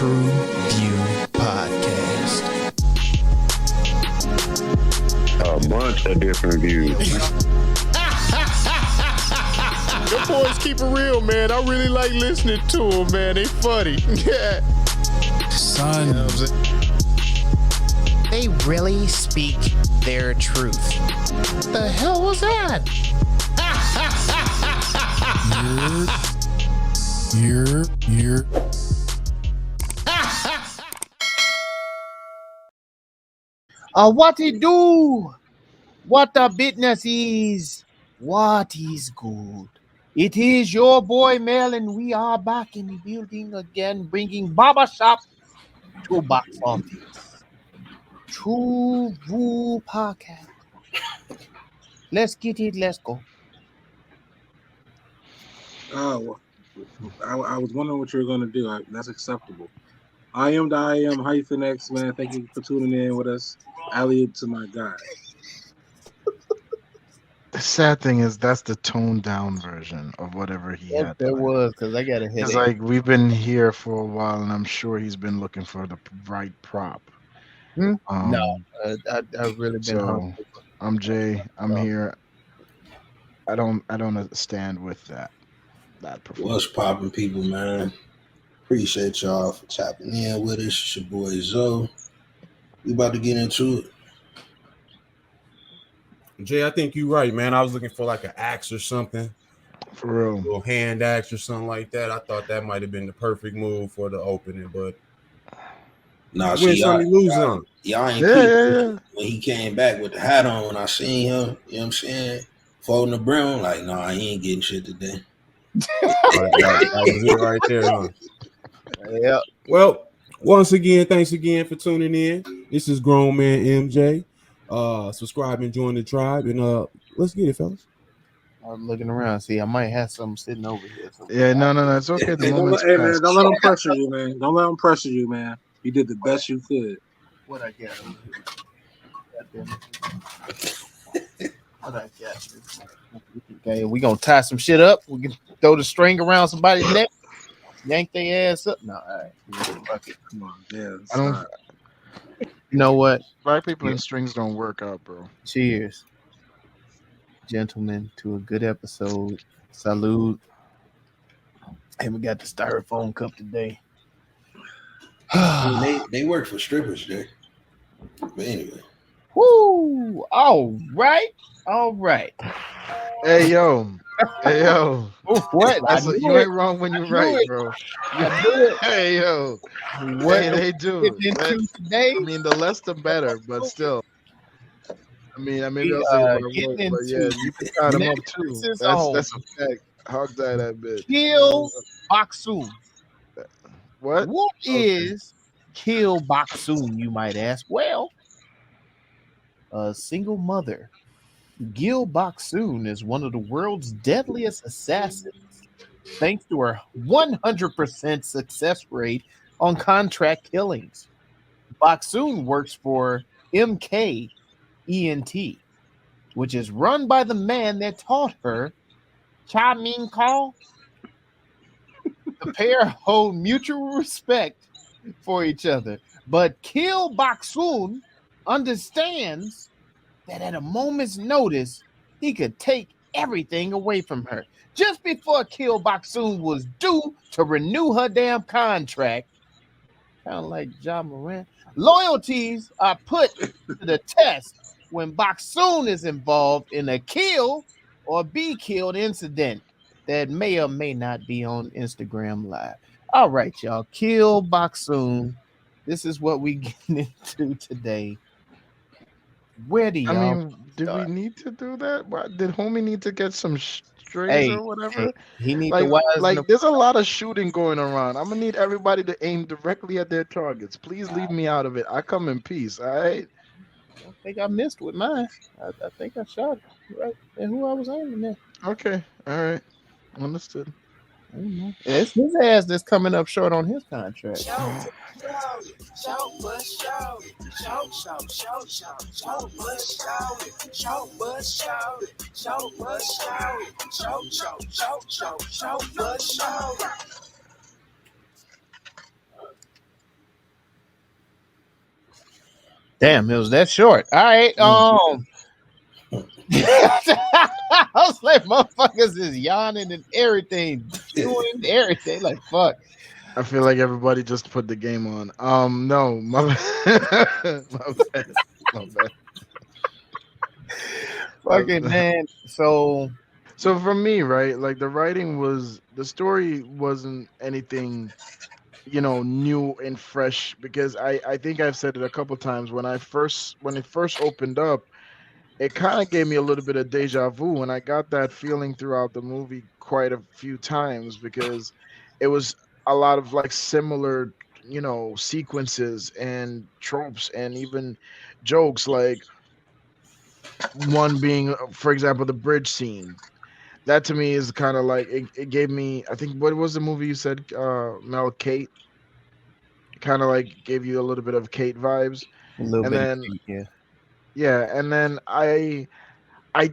TruVue Podcast. A bunch of different views. The boys keep it real, man. I really like listening to them, man. They funny. Yeah. Son. You know what I'm saying? They really speak their truth. The hell was that? You're. What it do? What the business is? What is good? It is your boy Mel, and we are back in the building again, bringing barbershop to box office. TruVue Podcast. Let's get it. Let's go. Oh, I was wondering what you were going to do. That's acceptable. I am -X, man. Thank you for tuning in with us. Elliot to my guy. The sad thing is that's the toned down version of whatever he had. That was because I got a headache. It's like we've been here for a while, and I'm sure he's been looking for the right prop. No, I've really been. So I'm Jay. I'm here. I don't stand with that performance. What's popping, people, man? Appreciate y'all for tapping in with us. It's your boy Zoe. We about to get into it. Jay, I think you're right, man. I was looking for like an axe or something. For real. A little hand axe or something like that. I thought that might have been the perfect move for the opening, but Nah, win some, lose some. Y'all ain't Yeah. when he came back with the hat on, when I seen him, you know what I'm saying? Folding the brim, like, nah, he ain't getting shit today. That was it right there, huh? Yeah. Well, once again, thanks again for tuning in. This is Grown Man MJ. Subscribe and join the tribe, and let's get it, fellas. I'm looking around. See, I might have something sitting over here. Yeah, no, it's okay. The moment's Hey, man, passed. don't let them pressure you, man. Don't let them pressure you, man. You did the best you could. What I got over here? What I got? Okay, we gonna tie some shit up. We can throw the string around somebody's neck, yank their ass up. No, all right. Fuck it. Come on, yeah. I don't. Stop. You know what? Black people in strings don't work out, bro. Cheers, gentlemen, to a good episode. Salute. And we got the styrofoam cup today. They work for strippers, Jay. But anyway. Woo! All right. Hey yo. What? You ain't wrong when you're right, bro. Hey yo. What they do. today? I mean, the less the better, but still. I mean, maybe I'll say what I want, but yeah, you can count them up too. That's a fact. Hog die that bitch. Kill Bok Soon. What? What is Kill Bok Soon, you might ask? Well, a single mother, Kill Bok Soon, is one of the world's deadliest assassins, thanks to her 100% success rate on contract killings. Bok Soon works for M.K Ent, which is run by the man that taught her Min Kyo. The pair hold mutual respect for each other, but Kill Bok Soon understands that at a moment's notice, he could take everything away from her. Just before Kill Bok Soon was due to renew her damn contract, kind of like John Moran, loyalties are put to the test when Bok Soon is involved in a kill or be killed incident that may or may not be on Instagram Live. All right, y'all. Kill Bok Soon. This is what we get into today. Where do y'all? I mean, did we need to do that? Why, did homie need to get some strings or whatever? He needs like, to wise like there's a lot of shooting going around. I'm gonna need everybody to aim directly at their targets. Please leave me out of it. I come in peace. All right. I think I missed with mine. I think I shot it right at who I was aiming at. Okay. All right. Understood. It's his ass that's coming up short on his contract. Damn, it was that short. All right. I was like, motherfuckers is yawning and everything, chewing everything. Like, fuck. I feel like everybody just put the game on. No, my my bad, my bad. Fucking man. So for me, right, like the story wasn't anything, new and fresh, because I think I've said it a couple times when it first opened up. It kind of gave me a little bit of deja vu, and I got that feeling throughout the movie quite a few times, because it was a lot of like similar, sequences and tropes and even jokes, like one being, for example, the bridge scene. That to me is kind of like it gave me, I think, what was the movie you said, Mel Kate? Kind of like gave you a little bit of Kate vibes. a little And bit, then yeah. yeah, and then I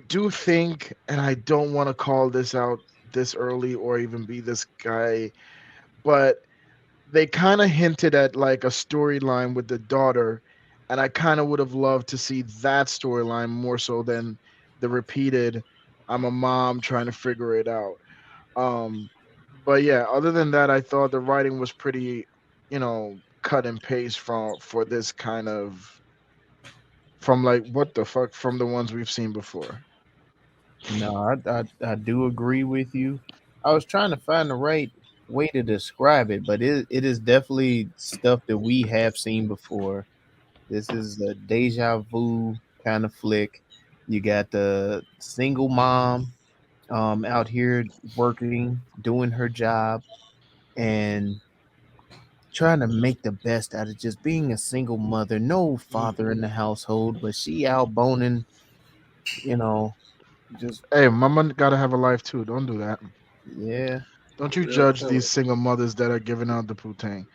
do think, and I don't want to call this out this early or even be this guy, but they kind of hinted at like a storyline with the daughter, and I kind of would have loved to see that storyline more so than the repeated I'm a mom trying to figure it out. Um but yeah, other than that, I thought the writing was pretty, cut and paste for this kind of, from like what the fuck, from the ones we've seen before. No, I do agree with you. I was trying to find the right way to describe it, but it is definitely stuff that we have seen before. This is a deja vu kind of flick. You got the single mom out here working, doing her job, and trying to make the best out of just being a single mother. No father in the household, but she out boning, you know, just Hey, mama gotta have a life too. Don't do that. yeah. Don't you Yeah, judge tell these it. single mothers that are giving out the putang.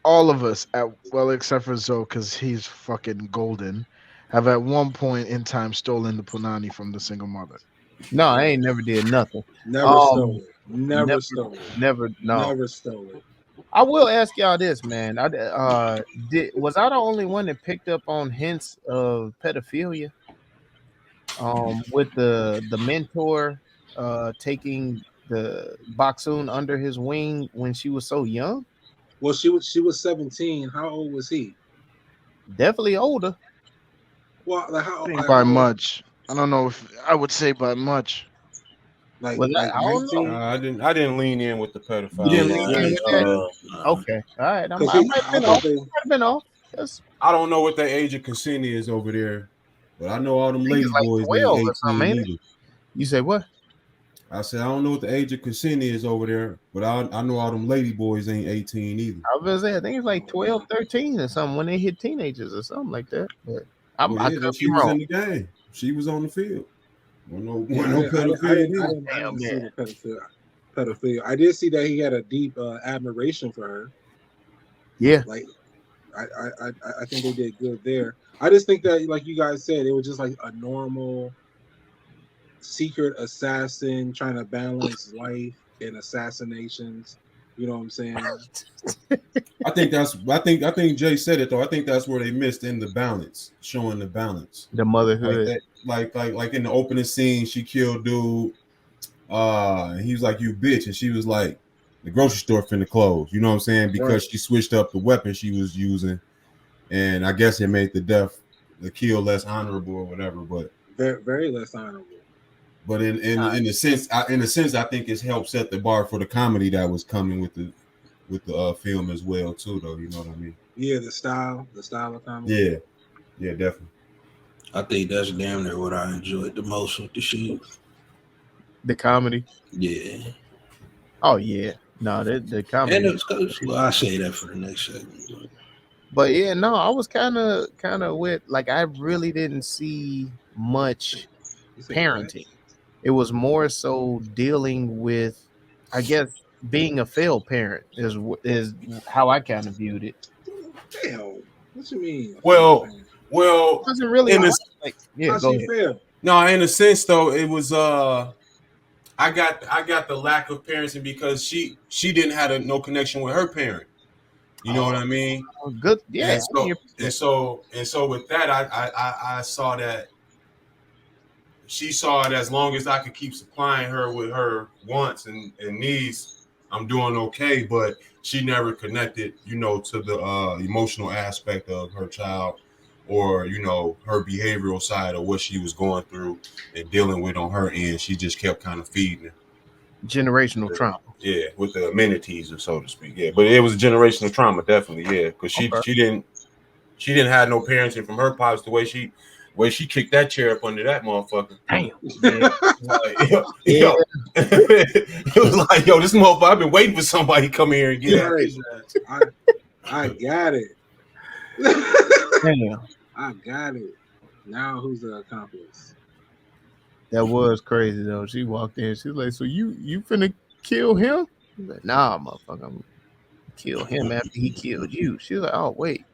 All of us, well, except for Zoe, because he's fucking golden, have at one point in time stolen the punani from the single mother. No, I ain't never did nothing. Never stole Um, it. Never never, stole it. never. No, Never stole it. I will ask y'all this, man. Was I the only one that picked up on hints of pedophilia? With the mentor, taking the Baksoon under his wing when she was so young. Well, she was 17. How old was he? Definitely older. Well, like I how think like by how old? much. I don't know if I would say by much. Like Was that? like I don't know. 19? I didn't lean in with the You didn't pedophile. lean Yeah, in I with that. nah. Okay, all right. I Because might have I been thought off. they. Might have been off. That's, I don't know what the age of consent is over there, but I know all them I think it's lady like boys ain't 12 or something, 18 ain't it? either. You say what? I said I don't know what the age of consent is over there, but I know all them lady boys ain't 18 either. I was gonna say I think it's like 12, 13 or something when they hit teenagers or something like that. But Well, I yeah, could that be she was wrong. in the game. She was on the field. Wasn't Yeah, no pedophilia either. I Damn didn't see man. the pedophilia. I did see that he had a deep admiration for her. Yeah. Like, I think they did good there. I just think that, like you guys said, it was just like a normal secret assassin trying to balance life and assassinations. You know what I'm saying? I think Jay said it though. I think that's where they missed in the balance, showing the balance. The Like motherhood. that, like in the opening scene, she killed dude. And he was like, "You bitch," and she was like, "The grocery store finna close." You know what I'm saying? Right. Because she switched up the weapon she was using, and I guess it made the kill less honorable or whatever. But Very, very less honorable. in a sense, I think it's helped set the bar for the comedy that was coming with the film as well too. Though, you know what I mean? Yeah, the style of comedy. Yeah, definitely. I think that's damn near what I enjoyed the most with the shit. The comedy. Yeah. Oh yeah. No, the And comedy. well, I say that for the next segment. But yeah, no, I was kind of with, like, I really didn't see much You said parenting. It was more so dealing with, I guess, being a failed parent is how I kind of viewed it. what? Damn. What you mean? Well, It wasn't really in a, like, yeah, How go she ahead. feel? no, in a sense though, it was I got the lack of parenting because she didn't have no connection with her parent. You know what I mean? Good, yeah. And so with that, I saw that she saw it as long as I could keep supplying her with her wants and needs, I'm doing okay. But she never connected, to the emotional aspect of her child, or her behavioral side of what she was going through and dealing with on her end. She just kept kind of feeding it. Generational trauma. Yeah, with the amenities, or so to speak. Yeah, but it was a generational trauma, definitely. Yeah, because she didn't have no parenting from her pops. The way she kicked that chair up under that motherfucker. Damn. Yo. It was like, yo, this motherfucker, I've been waiting for somebody to come here and get it. I got it. Damn. I got it. Now who's the accomplice? That was crazy though. She walked in. She was like, "So you finna kill him?" He's like, "Nah, motherfucker, I'm gonna kill him after he killed you." She was like, "Oh wait,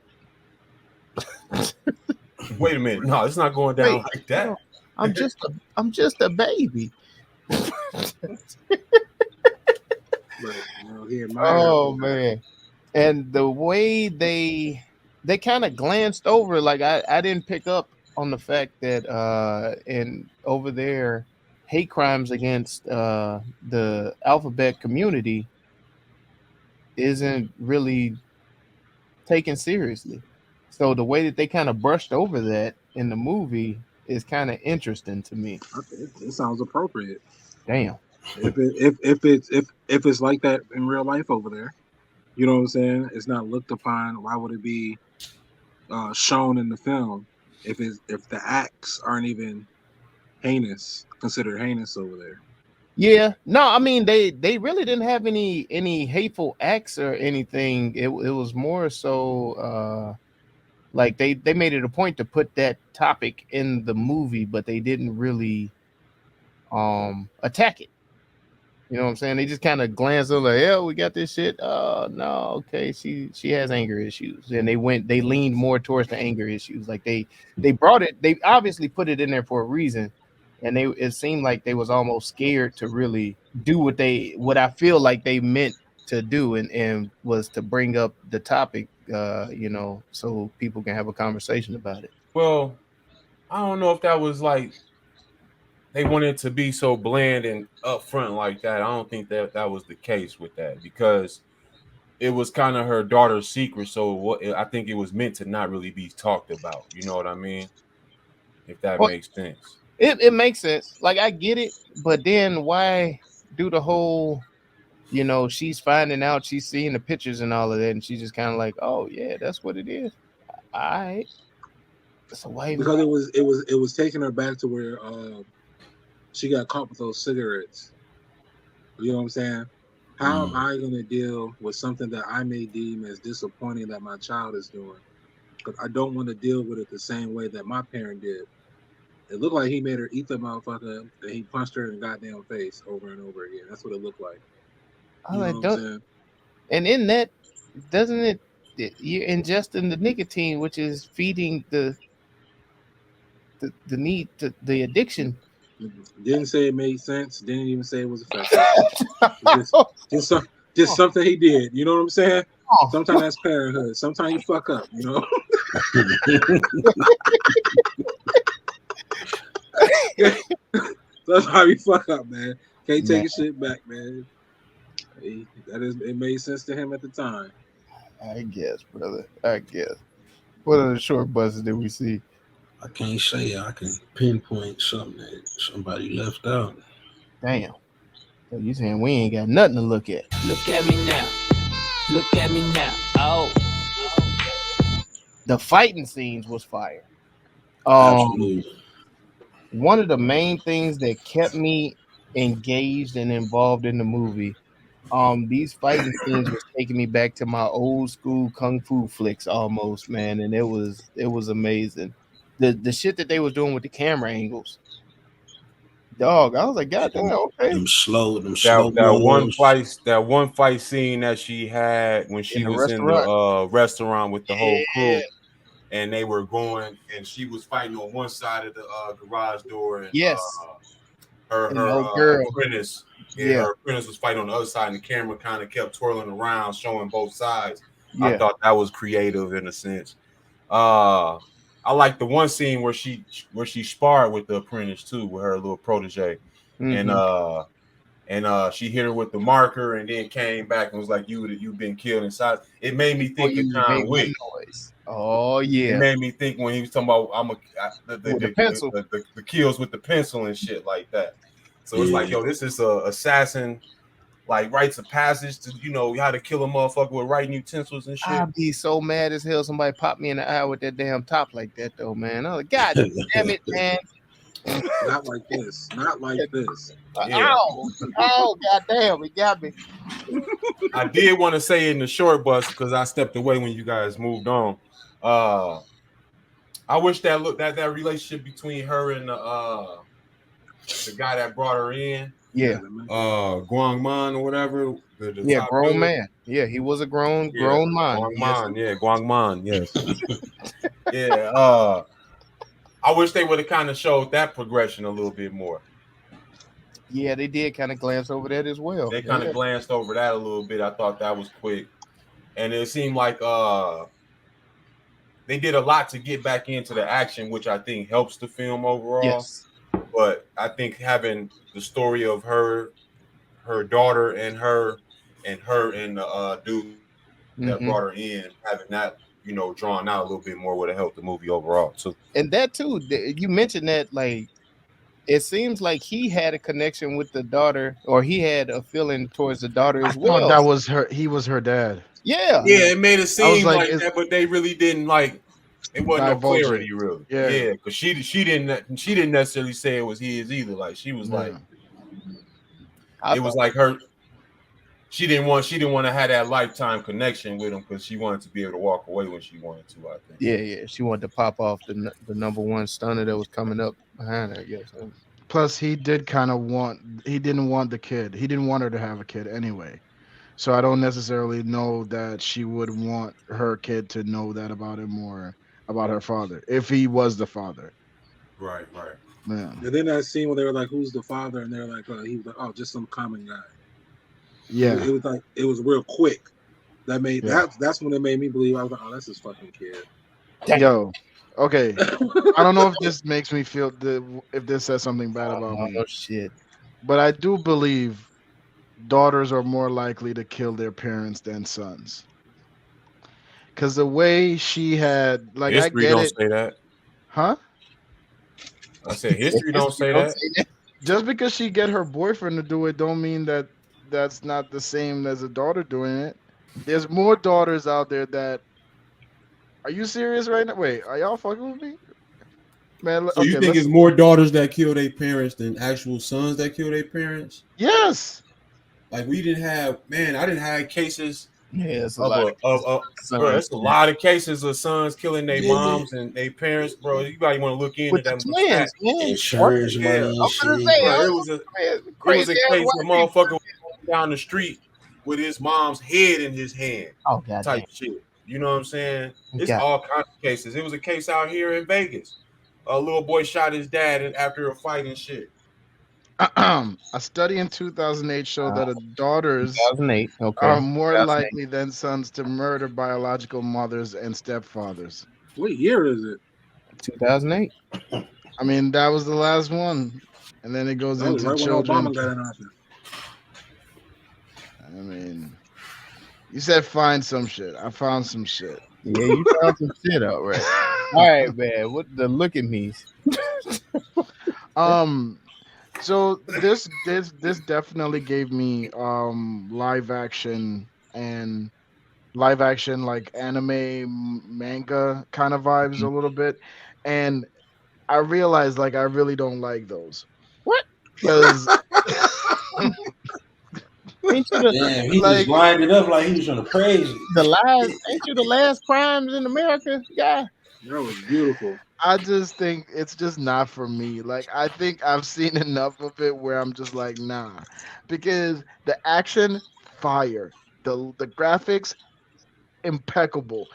wait a minute. No, it's not going down like that. No, I'm just a baby." Oh man. And the way they kind of glanced over, like I didn't pick up on the fact that and over there hate crimes against the alphabet community isn't really taken seriously. So the way that they kind of brushed over that in the movie is kind of interesting to me. It sounds appropriate. Damn. If it's like that in real life over there, you know what I'm saying? It's not looked upon. Why would it be shown in the film if the acts aren't even considered heinous over there? Yeah, no, I mean they really didn't have any hateful acts or anything. It was more so like they made it a point to put that topic in the movie, but they didn't really attack it. You know what I'm saying? They just kind of glanced over like, yeah, we got this shit. Oh no, okay, she has anger issues, and they leaned more towards the anger issues. Like they brought it. They obviously put it in there for a reason, and it seemed like they was almost scared to really do what I feel like they meant to do, and was to bring up the topic, so people can have a conversation about it. Well, I don't know if that was like they wanted to be so bland and upfront like that. I don't think that was the case with that, because it was kind of her daughter's secret. So I think it was meant to not really be talked about. You know what I mean? If that makes sense. It makes sense. Like I get it, but then why do the whole, she's finding out, she's seeing the pictures and all of that, and she's just kind of like, oh yeah, that's what it is. All right. So why? Because it was taking her back to where she got caught with those cigarettes. You know what I'm saying? How am I going to deal with something that I may deem as disappointing that my child is doing? Because I don't want to deal with it the same way that my parent did. It looked like he made her eat the motherfucker, and he punched her in the goddamn face over and over again. That's what it looked like. You know what I'm saying? And in that, doesn't it, you're ingesting the nicotine, which is feeding the need to the addiction. Didn't say it made sense. Didn't even say it was effective. just something he did. You know what I'm saying? Sometimes that's parenthood. Sometimes you fuck up. You know. That's how you fuck up, man. Can't take your shit back, man. It made sense to him at the time. I guess, brother. I guess. What other short buses did we see? I can't say I can pinpoint something that somebody left out. Damn. So you saying we ain't got nothing to look at? Look at me now. Look at me now. Oh. The fighting scenes was fire. Absolutely. One of the main things that kept me engaged and involved in the movie, these fighting scenes was taking me back to my old school kung fu flicks almost, man, and it was amazing. The shit that they was doing with the camera angles, dog. I was like, God damn, okay. Them slow that one fight scene that she had when she was in the restaurant with the whole crew, and they were going, and she was fighting on one side of the garage door, and her apprentice, her apprentice was fighting on the other side, and the camera kind of kept twirling around, showing both sides. I Yeah. thought that was creative in a sense. Uh, I like the one scene where she sparred with the apprentice too, with her little protege, and Mm-hmm. she hit her with the marker, and then came back and was like, "You've been killed inside." It made me Before think you of even John made Wick. one noise. Oh It yeah. made me think when he was talking about With the pencil. the kills with the pencil and shit like that. So it's like, Yeah. yo, this is a assassin like rites of passage to how to kill a motherfucker with writing utensils and shit. I'd be so mad as hell somebody popped me in the eye with that damn top like that though, man. Oh God damn it, man. Not like this. Not like this. Yeah, God damn, it got me. I did want to say in the short bus because I stepped away when you guys moved on. Uh, I wish that relationship between her and the guy that brought her in, Yeah. Guang Man or whatever, the Yeah, top grown dude. man. Yeah, he was a Yeah, grown man. Guang Yes. Man. Yeah, Guang Man. Yes. Yeah. I wish they would have kind of showed that progression a little bit more. Yeah, they did kind of glance over that as well. They kind of glanced over that a little bit. I thought that was quick, and it seemed like they did a lot to get back into the action, which I think helps the film overall. Yes. But I think having the story of her daughter, and her and the dude that Mhm. brought her in, having that drawn out a little bit more would have helped the movie overall too. And that too, you mentioned that like it seems like he had a connection with the daughter, or he had a feeling towards the daughter I as thought well. that was her. He was her dad. Yeah. Yeah, it made it I was seem like, like that, but they really didn't like. It wasn't no divulge clarity, it. really. Yeah. Yeah, because she didn't necessarily say it was his either. Like she was like, it was like her. She didn't want to have that lifetime connection with him because she wanted to be able to walk away when she wanted to. I think. Yeah. She wanted to pop off the number one stunner that was coming up behind her. Yes. Plus, he did kind of want. He didn't want the kid. He didn't want her to have a kid anyway. So I don't necessarily know that she would want her kid to know that about him or about her father if he was the father. Right. Yeah. And then that scene where they were like, "Who's the father?" and they're like, he was like, "Oh, just some common guy." Yeah. It was like it was real quick. That made Yeah. that's when it made me believe. I was like, "Oh, that's his fucking kid." Yo. Okay. I don't know if this makes me feel if this says something bad about me, Oh shit. but I do believe daughters are more likely to kill their parents than sons. Because the way she had, like, I History get don't it, say that. huh? I said history don't say Don't that. say that. Just because she get her boyfriend to do it, don't mean that that's not the same as a daughter doing it. There's more daughters out there that. Are you serious right now? Wait, are y'all fucking with me, man? So you Okay, think let's. it's more daughters that kill their parents than actual sons that kill their parents? Yes. Like we didn't have, man. I didn't have cases Yeah, it's a of lot of bro. sons. It's a lot of cases of sons killing their Yeah. moms and their parents, bro. You probably want to look into with the them twins, man. Insurance Yeah, money and I'm gonna shit. say, bro. man, It was crazy a ass case of white people. motherfucker walking down the street with his mom's head in his hand, Oh god damn. type shit. You know what I'm saying? It's Yeah. all kinds of cases. It was a case out here in Vegas. A little boy shot his dad after a fight and shit. A study in 2008 showed that daughters 2008. Okay. are more 2008. likely than sons to murder biological mothers and stepfathers. What year is it? 2008. I mean, that was the last one, and then it goes That was into right when children. Obama got in office. I mean, you said find some shit. I found some shit. Yeah, you found some shit out, right? All right, man. What the look at me? So this definitely gave me live action and live action like anime manga kind of vibes a little bit, and I realized like I really don't like those. What? Because Ain't you the Damn, he Like- just lined it up like he was trying to praise it. the last? Ain't you the last crimes in America, guy? That was beautiful. I just think it's just not for me. Like I think I've seen enough of it where I'm just like nah, because the action fire, the graphics impeccable,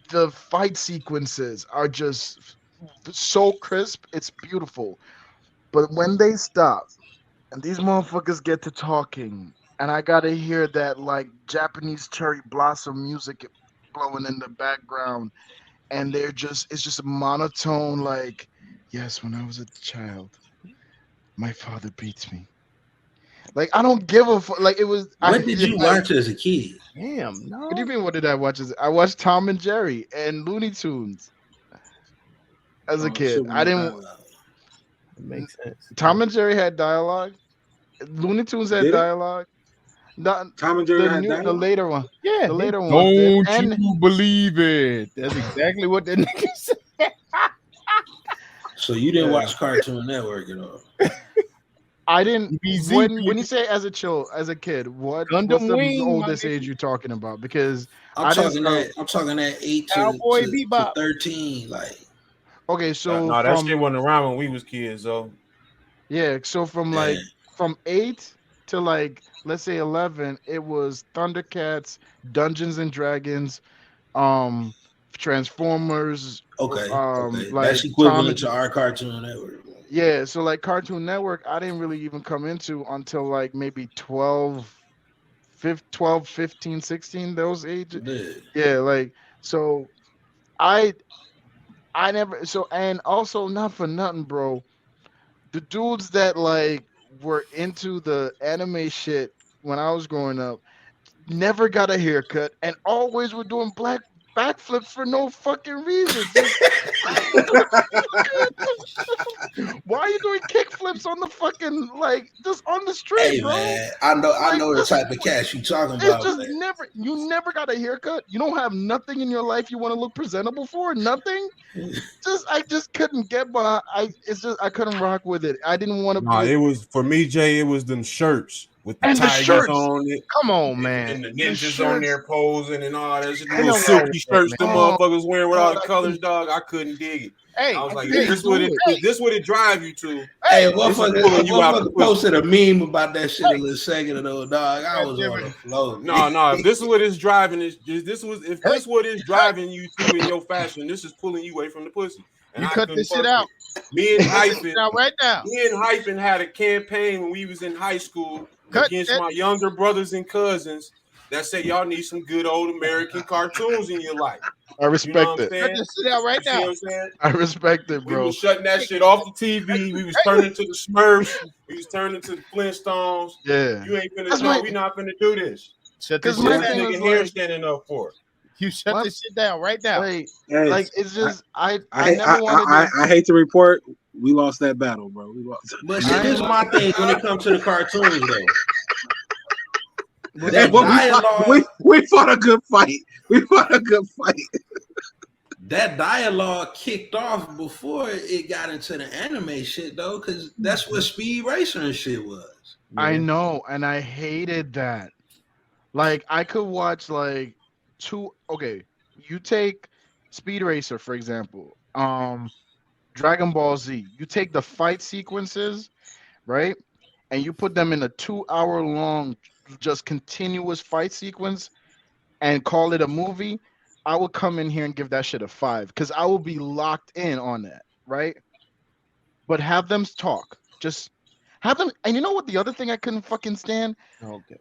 the fight sequences are just so crisp. It's beautiful, but when they stop and these motherfuckers get to talking, and I gotta hear that like Japanese cherry blossom music blowing in the background, and it's just a monotone like, yes, when I was a child, my father beats me. Like I don't give a fuck. Like it was. What did you I watch as a kid? Damn, what do you no. mean? What did I watch? I watched Tom and Jerry and Looney Tunes as a Oh, kid. shit with I no didn't. dialogue. It makes sense. Tom and Jerry had dialogue. Looney Tunes had Did it? dialogue. Not Tom and Jerry had the dialogue. later one. Yeah. The later ones did. Don't And you believe it? That's exactly what that nigga said. So you didn't Yeah. watch Cartoon Network at all? I didn't. DBZ, When you say as a kid, what's Gundam the Wing, my oldest nigga. age you're talking about? Because I'm I didn't talking start. that. I'm talking that 8 Cowboy to Bebop. 13. Like, Okay, so No, that shit from wasn't around when we was kids, though. yeah, so from damn. like from 8 to like let's say 11, it was Thundercats, Dungeons and Dragons, um, Transformers, Okay, okay, like that's Tom equivalent and to our Cartoon Network. yeah, so like Cartoon Network, I didn't really even come into until like maybe 12, 15, 16, those ages. Yeah. Yeah, like so I I never so and also not for nothing, bro. The dudes that like were into the anime shit when I was growing up never got a haircut and always were doing black backflips for no fucking reason. Just why are you doing kickflips on the fucking like just on the street, Hey bro? man, I Like know the this, type of cats you talking it's about, just man. you never got a haircut. You don't have nothing in your life you want to look presentable for. Nothing. I just couldn't get by. It's just I couldn't rock with it. I didn't want to Nah, be it was for me, Jay. It was them shirts with the and the tigers shirts. on it. Come on, man. And the The ninjas on shirts. there posing and all that shit. The Ain't little nothing wrong silky with that, shirts the man. Oh motherfuckers wearing with all God, the colors, dog. I couldn't dig it. Hey, I was I like, couldn't if this do what it. if this what it drive you to, Hey, a Hey, this is motherfucker, pulling you out the pussy. posted a meme about that shit a Hey. little second ago, dog. I was on the floor. No. If this is what it's driving, if this what is driving you to in your fashion, this is pulling you away from the pussy. And You I cut couldn't this shit fuck out. it. Me and Cut this Hyphen, shit out right now. had a campaign when we was in high school Cut against that. my younger brothers and cousins that said y'all need some good old American cartoons in your life. I You know respect what I'm it. Cut saying? this shit out right You see now. what I'm saying? I respect it, We bro. was shutting that shit off the TV. We was turning to the Smurfs. We was turning to the Flintstones. Yeah, You ain't finna That's no, my- we not finna do this. Shut because this What shit my is down. this thing nigga was hair like, standing up for? You shut my- this shit down right now. Hey, like it's just I I never wanted to. I hate to report we lost that battle, bro. We lost. But see, this is my thing when it comes to the cartoons, though. Hey, That well, dialogue, we fought a good fight. We fought a good fight. that dialogue kicked off before it got into the anime shit, though, because that's what Speed Racer and shit was. I know, and I hated that. Like I could watch like two. Okay, you take Speed Racer for example. Dragon Ball Z. You take the fight sequences, right, and you put them in a 2 hour long, just continuous fight sequence, and call it a movie. I would come in here and give that shit a 5 because I will be locked in on that, right? But have them talk. Just have them. And you know what? The other thing I couldn't fucking stand. Okay.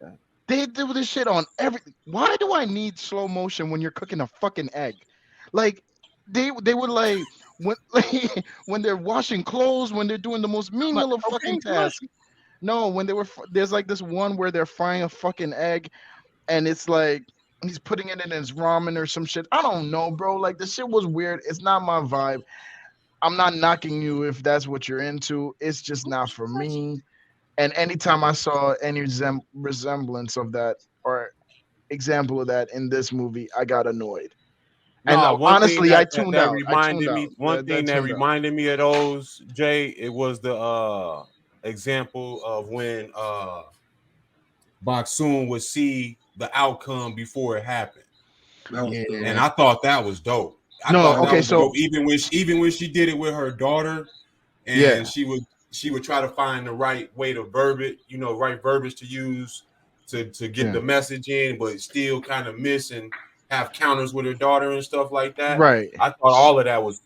They do this shit on everything. Why do I need slow motion when you're cooking a fucking egg? Like they would like when when they're washing clothes, when they're doing the most menial of fucking tasks. No, when they were there's like this one where they're frying a fucking egg, and it's like he's putting it in his ramen or some shit. I don't know, bro. Like the shit was weird. It's not my vibe. I'm not knocking you if that's what you're into. It's just not for me. And anytime I saw any resemblance of that or example of that in this movie, I got annoyed. And No, one thing honestly, I that tuned out. I tuned reminded out. me, one thing that tuned out. reminded me of those, Jay, it was the example of when Baksoon would see the outcome before it happened. That was dope. And I thought that was dope. I No, thought that okay, was so- dope. Even when she did it with her daughter, and Yeah. she would try to find the right way to verb it, right verbiage to use to get Yeah. the message in, but still kind of miss and have counters with her daughter and stuff like that. Right. I thought that was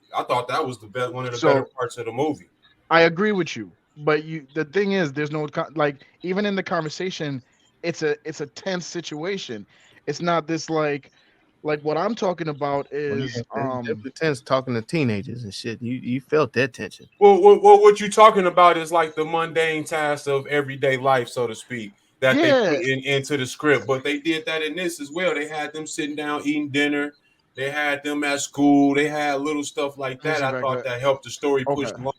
the best, one of the So- better parts of the movie. I agree with you, but the thing is, there's no like even in the conversation, it's a tense situation. It's not this like Like what I'm talking about Well, is yeah, that's definitely tense talking to teenagers and shit. You felt that tension. Well, what you talking about is like the mundane tasks of everyday life, so to speak, that they yeah, put into the script. But they did that in this as well. They had them sitting down eating dinner. They had them at school. They had little stuff like let me that. see if I I thought got that helped the story push okay. along.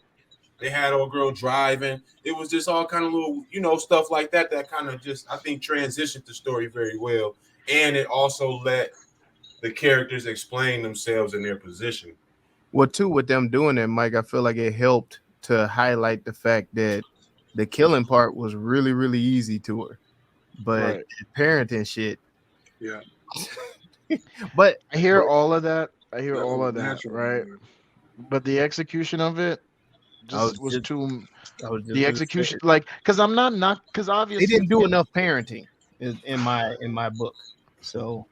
They had old girl driving. It was just all kind of little, stuff like that that kind of just I think transitioned the story very well, and it also let the characters explain themselves and their position. Well, too, with them doing that, Mike, I feel like it helped to highlight the fact that the killing part was really, really easy to her, but Right. the parenting shit. Yeah, But I hear but all of that. I hear that all was of that, natural. right? Man. But the execution of it I was just was just, too. I was just The gonna say execution, like, because I'm not because they obviously didn't do enough parenting in my book. So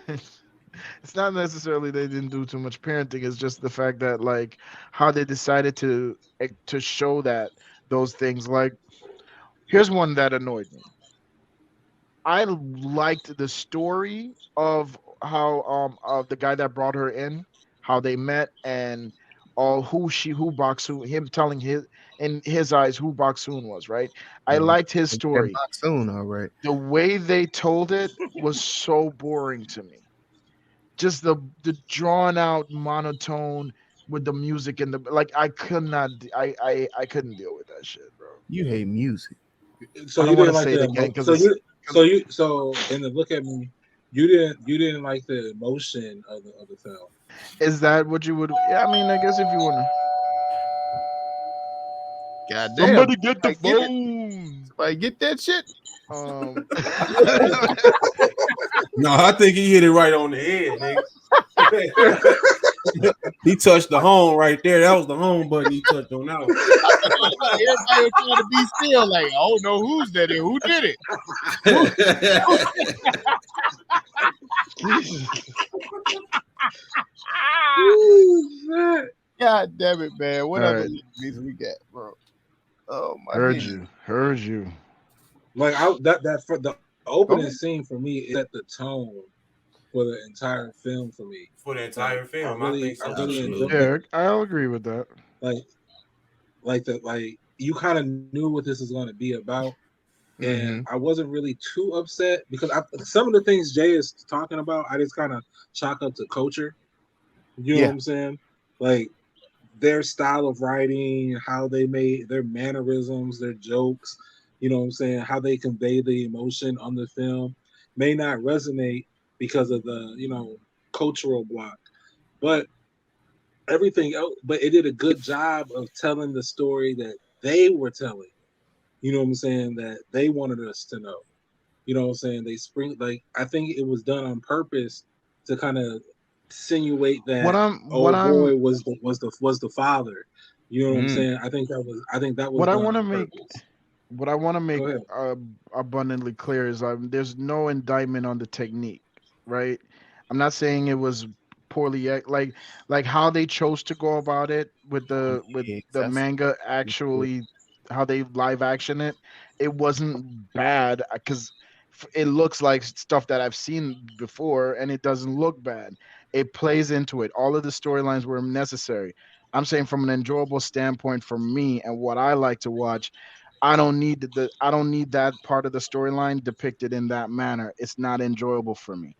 it's not necessarily they didn't do too much parenting. It's just the fact that like how they decided to show that those things. Like, here's one that annoyed me. I liked the story of how of the guy that brought her in, how they met, and all who Baksoon, him telling his in his eyes who Baksoon was, right? I yeah, liked his that story. box soon, all right. The way they told it was so boring to me. Just the drawn out monotone with the music and the like. I could not. I couldn't deal with that shit, bro. You hate music. So I you don't want to didn't like say it the again because so it's you so in the look at me, you didn't like the emotion of the film. is that what you would? Yeah, I mean, I guess if you want to. God damn. Somebody get the Somebody get it. phone. Somebody get that shit. Um, No, I think he hit it right on the head, nigga. He touched the home right there. That was the home button he touched on that one. Everybody was trying to be still, like, I don't know who's that and who did it. God damn it, man. What all other right, movies we got, bro? Oh my heard goodness. you, heard you. Like that for the opening Okay. scene for me is set the tone for the entire film for me. For the Like entire film, I think I so really too. enjoyed Absolutely. it. Yeah, I'll agree with that. Like like you kind of knew what this is going to be about, and Mm-hmm. I wasn't really too upset because some of the things Jay is talking about, I just kind of chalk up to culture. You know what Yeah. I'm saying? Like their style of writing, how they made their mannerisms, their jokes, you know what I'm saying, how they convey the emotion on the film may not resonate because of the, cultural block. But everything else, but it did a good job of telling the story that they were telling. You know what I'm saying? That they wanted us to know. You know what I'm saying? They spring like I think it was done on purpose to kind of insinuate What that I'm, what old boy I'm, was the father. You know what I'm Mm. saying? I think that was what I done want to on make, purpose. what I want to make Go ahead. abundantly clear is there's no indictment on the technique, right? I'm not saying it was poorly like how they chose to go about it with Oh, the yeah, manga actually how they live action it. It wasn't bad because it looks like stuff that I've seen before and it doesn't look bad. It plays into it. All of the storylines were necessary. I'm saying from an enjoyable standpoint for me and what I like to watch, I don't need that part of the storyline depicted in that manner. It's not enjoyable for me.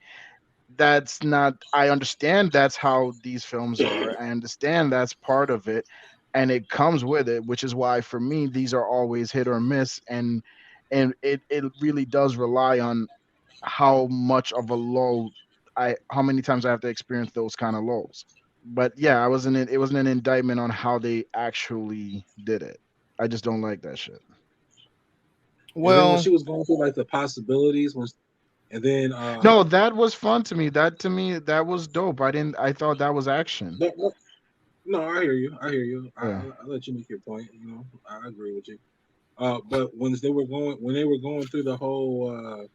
That's not I understand that's how these films are. I understand that's part of it and it comes with it, which is why for me these are always hit or miss and it really does rely on how much of a low I how many times I have to experience those kind of lows. But yeah, I wasn't it wasn't an indictment on how they actually did it. I just don't like that shit. And then when Well, she was going through like the possibilities, and then No, that was fun to me. That to me, that was dope. I thought that was action. no, no, no, I hear you. I hear you. Yeah. I'll let you make your point. I agree with you. But when they were going through the whole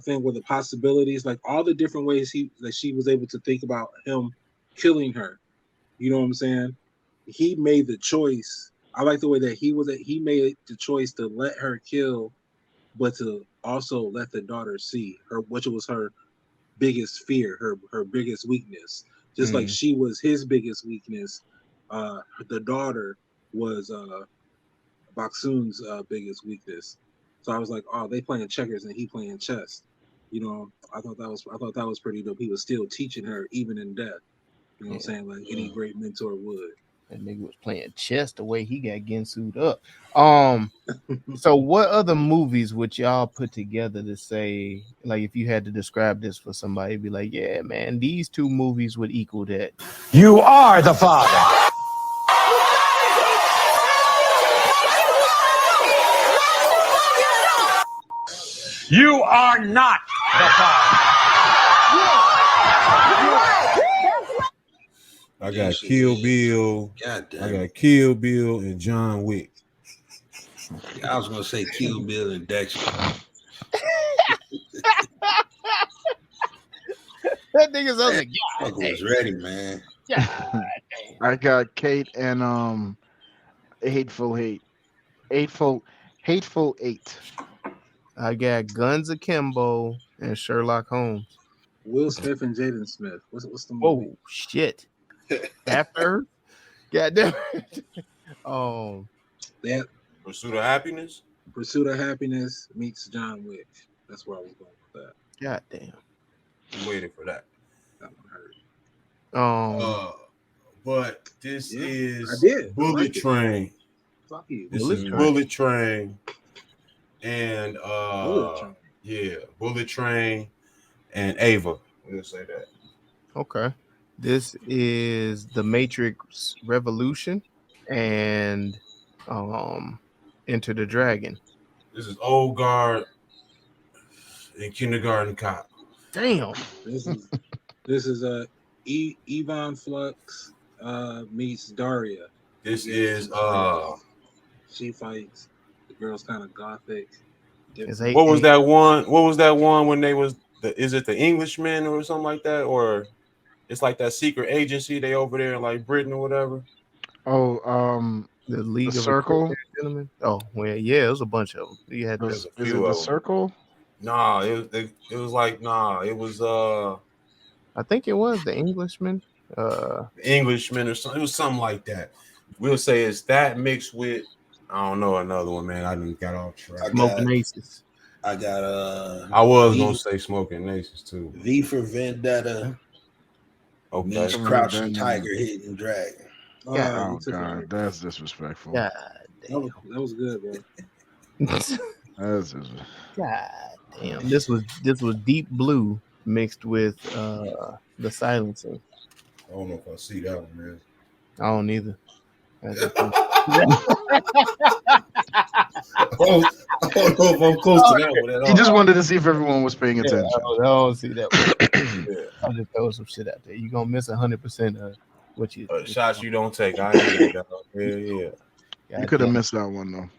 thing with the possibilities, like all the different ways that she was able to think about him killing her. You know what I'm saying? He made the choice. I like the way that he made the choice to let her kill, but to also let the daughter see her, which was her biggest fear, her biggest weakness. Just like she was his biggest weakness, the daughter was Baksoon's biggest weakness. So I was like, oh, they playing checkers and he playing chess. You know, I thought that was pretty dope. He was still teaching her even in death. You know what I'm saying? Like any great mentor would. That nigga was playing chess the way he got Gensu'd up. So what other movies would y'all put together to say, like, if you had to describe this for somebody, be like, yeah, man, these two movies would equal that. You are the father. You are not the father. I got Kill Bill. God damn. I got Kill Bill and John Wick. I was gonna say Kill Bill and Dexter. That nigga's on the I was ready, man. I got Kate and Hateful Eight. Hateful Eight. I got Guns Akimbo and Sherlock Holmes. Will Smith and Jaden Smith. What's the movie? Oh shit! After, goddamn. That Pursuit of Happiness. Pursuit of Happiness meets John Wick. That's where I was going with that. Goddamn. I'm waiting for that. That one hurt. But this is I did. Bullet Train. Fuck you. This is Bullet Train. And Bullet Train and Ava. We'll say that. Okay. This is The Matrix Revolution and Enter the Dragon. This is Old Guard and Kindergarten Cop. Damn. This is Yvonne Flux meets Daria. This is she fights. The girl's kind of gothic. What was that one? What was that one when they was is it the Englishmen or something like that? Or it's like that secret agency they over there in like Britain or whatever? Oh, the League the of Circle. Gentlemen. Oh, well, yeah, it was a bunch of them. You had Is it the Circle? Nah, it was like it was I think it was the Englishman. Englishman or something. It was something like that. We'll say it's that mixed with I don't know another one, man. I didn't got off track. Smoking Aces. I got I was gonna say Smoking Aces too. V for Vendetta. Okay. Meets Crouching Tiger, Hidden Dragon. Oh God, that's disrespectful. God, that was good, bro. That's just... God damn. This was Deep Blue mixed with The Silencing. I don't know if I see that one, man. I don't either. I don't know if I'm close to that one at all. He just wanted to see if everyone was paying attention. I don't see that one. I'll just throw some shit out there. You're gonna miss 100% of what you shots you don't take. I ain't that. Yeah. You could have missed that one though.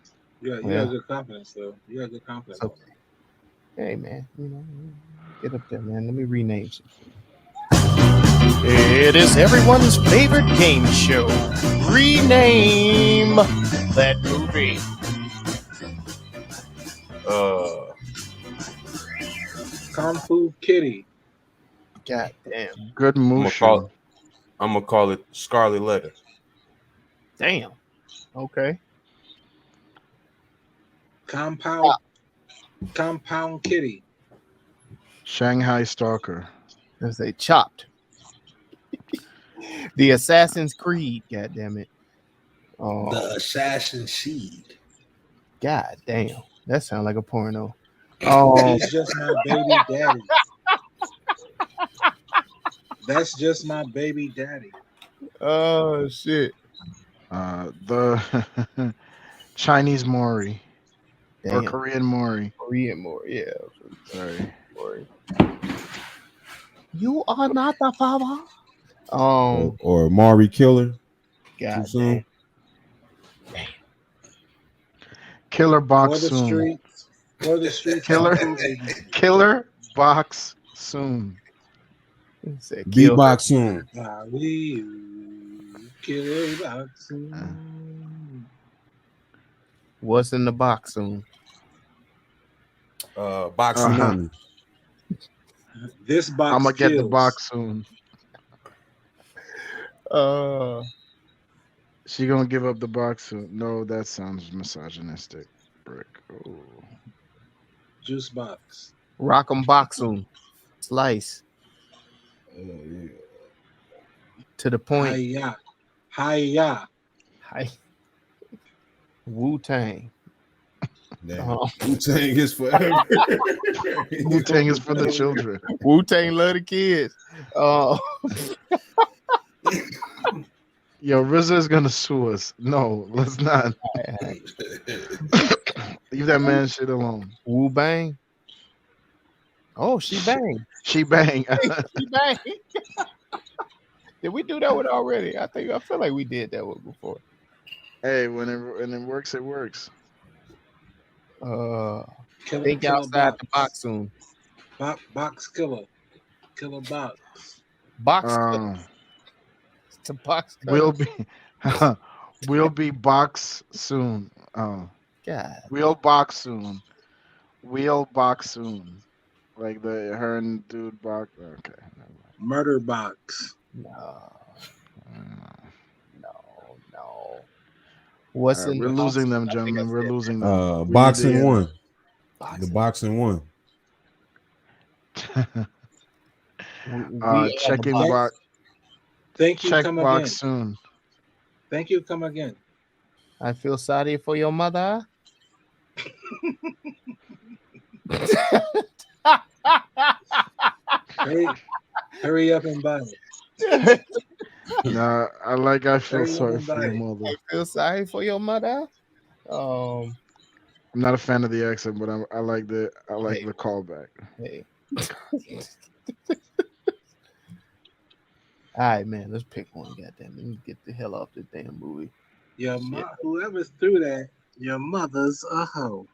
You got good confidence though. You got good confidence. Okay. Hey man, get up there, man. Let me rename some. It is everyone's favorite game show. Rename that movie. Kung Fu Kitty. God damn. Good movie. I'm gonna call it Scarlet Letter. Damn. Okay. Compound Kitty. Shanghai Stalker. As they chopped. The Assassin's Creed. God damn it. The Assassin Seed. God damn. That sounds like a porno. He's just my baby daddy. That's just my baby daddy. Oh shit. The Chinese Mori. Damn. Or Korean Mori. Korean Mori, yeah. Sorry. Mori. You are not the father. Or Mari Killer. God damn. Killer Bok Soon. Killer Bok Soon. Kill Bok Soon. Kill Bok Soon. What's in the box soon? Boxing This box I'm gonna get the kills. box soon. She gonna give up the box soon. No, that sounds misogynistic. Brick. Oh. Juice box. Rock'em Boxoon. Slice. Yeah. To the point. Hiya. Hiya. Hi. Wu-Tang. Damn. Wu-Tang is forever. Wu-Tang is for the children. Wu-Tang love the kids. Yo, RZA is gonna sue us. No, let's not. Leave that man shit alone. Wu Bang. Oh, she bang. She bang. She bang. Did we do that one already? I feel like we did that one before. Hey, when it works, it works. Think outside the box soon. Box killer. Killer box. Box killer. It's a box killer. We'll be box soon. Oh. God. We'll box soon. We'll box soon. Like her and dude box. Okay. Murder box. No. What's in we're the losing box? them, gentlemen. We're losing them. Boxing one. The boxing one. Checking box. Thank you. Check Come box again. soon. Thank you. Come again. I feel sorry for your mother. Hurry up and buy it. Nah, I feel sorry for your mother. I feel sorry for your mother. I'm not a fan of the accent, but I like the callback. Hey. All right, man. Let's pick one. Goddamn, let me get the hell off this damn movie. Whoever threw that, your mother's a hoe.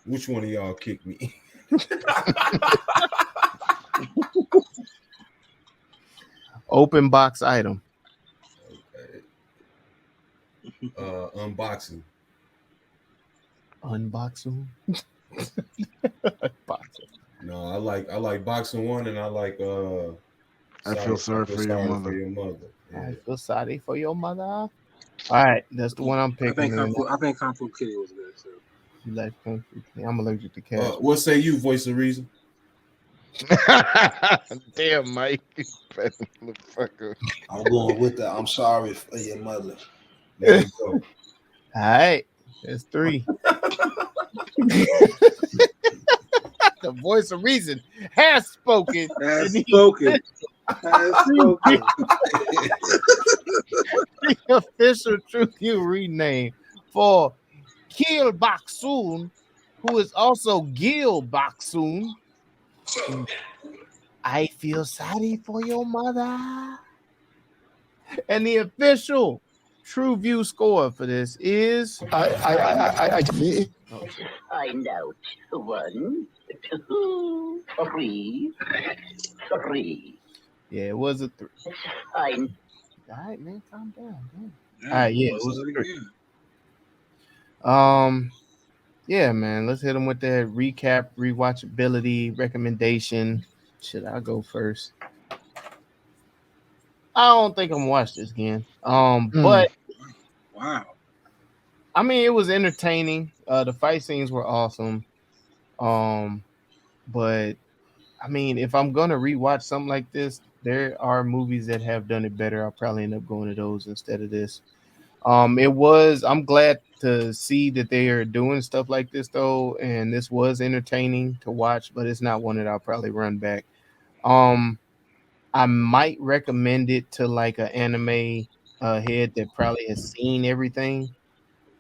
Which one of y'all kicked me? Open box item. Okay. Unboxing. Unboxing. Boxing. No, I like boxing one, and I like I feel sorry for your mother. Yeah. I feel sorry for your mother. All right, that's the one I'm picking. I think Kung Fu Kitty was good too. You like Kung Fu Kitty? I'm allergic to cats. What say you, voice of reason? Damn, Mike. Motherfucker. I'm going with that. I'm sorry for your mother. There you go. All right, that's 3. The voice of reason has spoken. Has spoken. The official TruVue rename for Kill Bok Soon, who is also Kill Bok Soon. I feel sorry for your mother. And the official TruVue score for this is I know 1, 2, 3. Yeah, it was a 3. I All right, man, calm down. Man. All right, yeah, it was a 3. Yeah, man, let's hit them with that recap, rewatchability, recommendation. Should I go first? I don't think I'm gonna watch this again. But wow, I mean, it was entertaining. The fight scenes were awesome. But I mean, if I'm gonna rewatch something like this, there are movies that have done it better. I'll probably end up going to those instead of this. I'm glad to see that they are doing stuff like this though, and this was entertaining to watch, but it's not one that I'll probably run back. I might recommend it to like an anime head that probably has seen everything,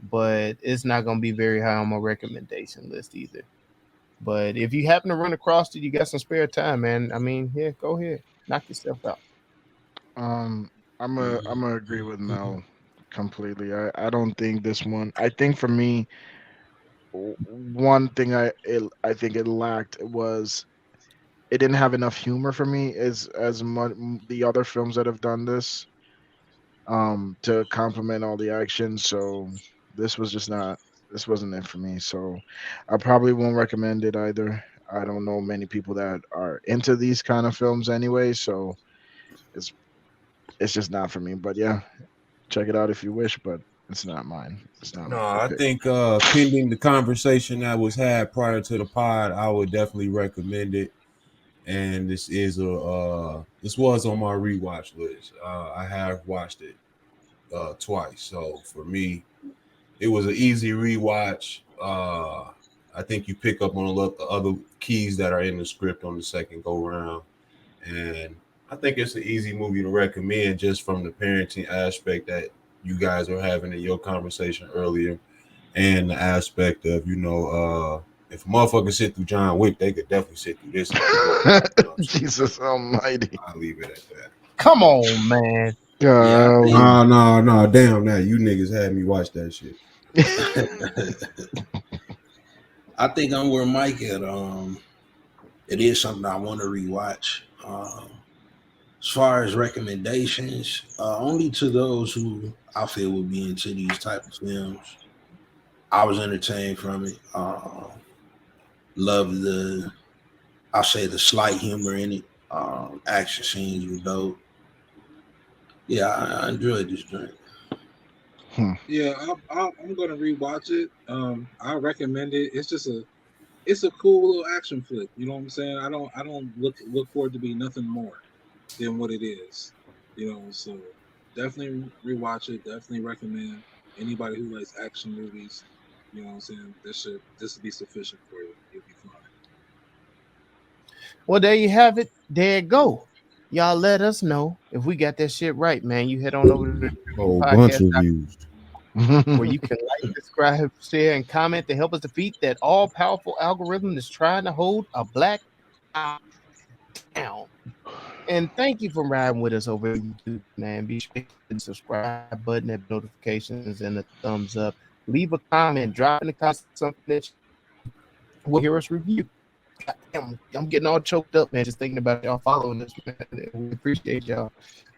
but it's not gonna be very high on my recommendation list either. But if you happen to run across it, you got some spare time, man. I mean, yeah, go ahead, knock yourself out. I'm gonna agree with Mel completely. I don't think this one. I think for me, one thing I think it lacked was it didn't have enough humor for me as much the other films that have done this to complement all the action. So this was just not this wasn't it for me. So I probably won't recommend it either. I don't know many people that are into these kind of films anyway, so it's it's just not for me. But yeah, check it out if you wish, but it's not mine. It's not No, the I pick. think pending the conversation that was had prior to the pod, I would definitely recommend it. And this was on my rewatch list. I have watched it twice, so for me, it was an easy rewatch. I think you pick up on a lot of other keys that are in the script on the second go round, and I think it's an easy movie to recommend just from the parenting aspect that you guys were having in your conversation earlier, and the aspect of if a motherfucker sit through John Wick, they could definitely sit through this. Jesus Almighty! I'll leave it at that. Come on, man. Yeah, I think, No, damn that. You niggas had me watch that shit. I think I'm where Mike at. It is something I want to rewatch. As far as recommendations, only to those who I feel would be into these type of films. I was entertained from it. Love I'll say the slight humor in it. Action scenes were dope. Yeah, I enjoyed this drink. Yeah, I'm gonna rewatch it. I recommend it. It's a cool little action flick. You know what I'm saying? I don't look for it to be nothing more than what it is. So definitely rewatch it. Definitely recommend anybody who likes action movies. You know what I'm saying? This will be sufficient for you. You'll be fine. Well, there you have it. There it go. Y'all let us know if we got that shit right, man. You head on over to the Whole bunch of views. where you can like, subscribe, share, and comment to help us defeat that all-powerful algorithm that's trying to hold a black eye down. And thank you for riding with us over YouTube, man. Be sure to hit the subscribe button, have notifications, and a thumbs up. Leave a comment, drop in the comments something that you will hear us review. Damn, I'm getting all choked up, man, just thinking about y'all following us, man. We appreciate y'all.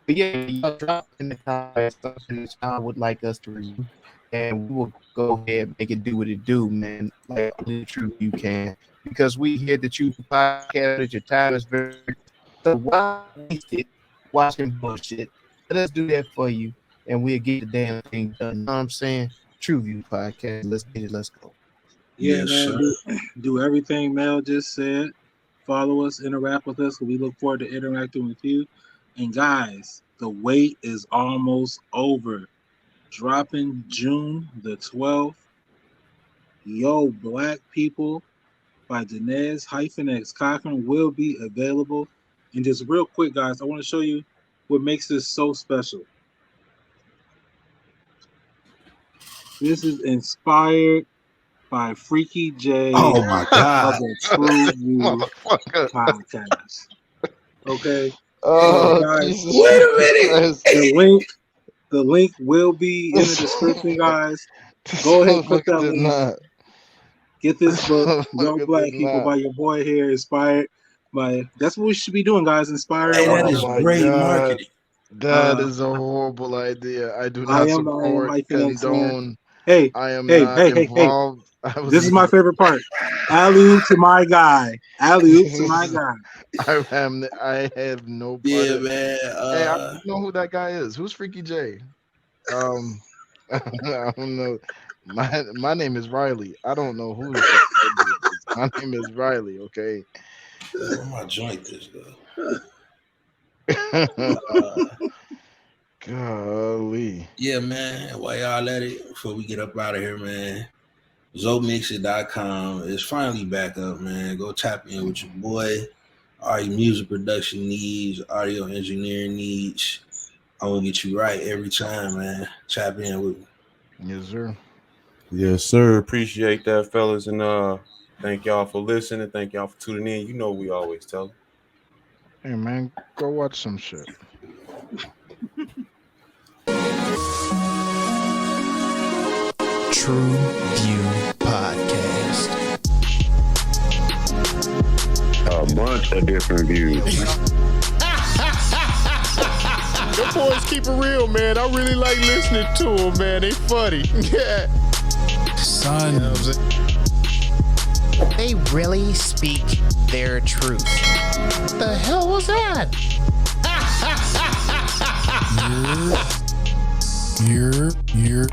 But yeah, y'all drop in the comments something that y'all would like us to review, and we will go ahead and make it do what it do, man. Like only the truth you can, because we here at the TruVue Podcast that your time is very so why waste it watching bullshit? Let us do that for you, and we'll get the damn thing done. You know what I'm saying? TruVue Podcast. Let's get it. Let's go. Yeah, Yes, man. Do everything Mel just said. Follow us, interact with us. We look forward to interacting with you. And guys, the wait is almost over. Dropping June the 12th. Yo, Black People by Denez-X Cochran will be available. And just real quick, guys, I want to show you what makes this so special. This is inspired by Freaky J. Oh my God. Of the TruVue Podcast. Okay. Oh, so guys, Jesus. Wait a minute. The link will be in the description, guys. Go ahead and click that link. Get this book, Young Black People, by your boy here, inspired by. That's what we should be doing, guys. Inspired. Hey, that by is great marketing. That is a horrible idea. I do not support, condone. Hey, I am not involved. This is my favorite part. Alley-oop to my guy. Alley-oop to my guy. I have no part. Yeah, man. Hey, I don't know who that guy is. Who's Freaky J? I don't know. My name is Riley. I don't know who that is. My name is Riley. Okay. Where my joint is Golly. Yeah, man. While y'all at it, before we get up out of here, man, ZoMixit.com is finally back up, man. Go tap in with your boy. All your music production needs, audio engineering needs. I'm gonna get you right every time, man. Tap in with me. Yes, sir. Yes, sir. Appreciate that, fellas, and thank y'all for listening. Thank y'all for tuning in. You know we always tell them. Hey, man, go watch some shit. TruVue Podcast. A bunch of different views. Your boys keep it real, man. I really like listening to them, man. They funny. Yeah. son. You know what I'm saying? They really speak their truth. What the hell was that? You're